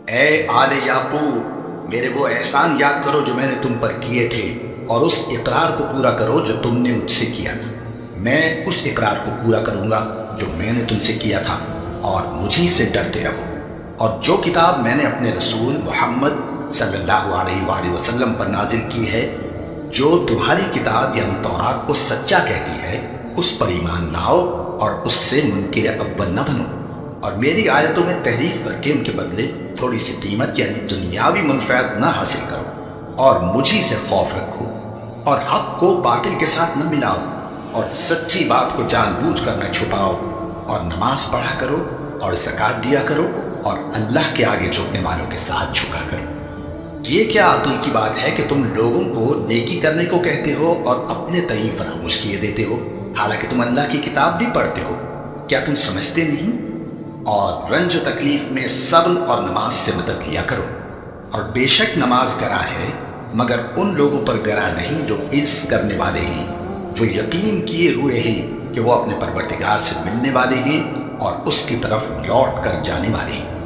اے آل یعقوب، میرے وہ احسان یاد کرو جو میں نے تم پر کیے تھے، اور اس اقرار کو پورا کرو جو تم نے مجھ سے کیا تھا۔ میں اس اقرار کو پورا کروں گا جو میں نے تم سے کیا تھا، اور مجھی سے ڈرتے رہو۔ اور جو کتاب میں نے اپنے رسول محمد صلی اللہ علیہ وآلہ وسلم پر نازل کی ہے، جو تمہاری کتاب یعنی تورات کو سچا کہتی ہے، اس پر ایمان لاؤ اور اس سے منکر اول نہ بنو، اور میری آیتوں میں تحریف کر کے ان کے بدلے تھوڑی سی قیمت یعنی دنیاوی منفعت نہ حاصل کرو، اور مجھی سے خوف رکھو، اور حق کو باطل کے ساتھ نہ ملاؤ، اور سچی بات کو جان بوجھ کر نہ چھپاؤ، اور نماز پڑھا کرو اور زکوٰۃ دیا کرو، اور اللہ کے آگے جھکنے والوں کے ساتھ جھکا کرو۔ یہ کیا عقل کی بات ہے کہ تم لوگوں کو نیکی کرنے کو کہتے ہو اور اپنے تئیں فراموش کیے دیتے ہو، حالانکہ تم اللہ کی کتاب بھی پڑھتے ہو؟ کیا تم سمجھتے نہیں؟ اور رنج و تکلیف میں صبر اور نماز سے مدد لیا کرو، اور بے شک نماز گراں ہے، مگر ان لوگوں پر گراں نہیں جو عجز کرنے والے ہیں، جو یقین کیے ہوئے ہیں کہ وہ اپنے پروردگار سے ملنے والے ہیں اور اس کی طرف لوٹ کر جانے والے ہیں۔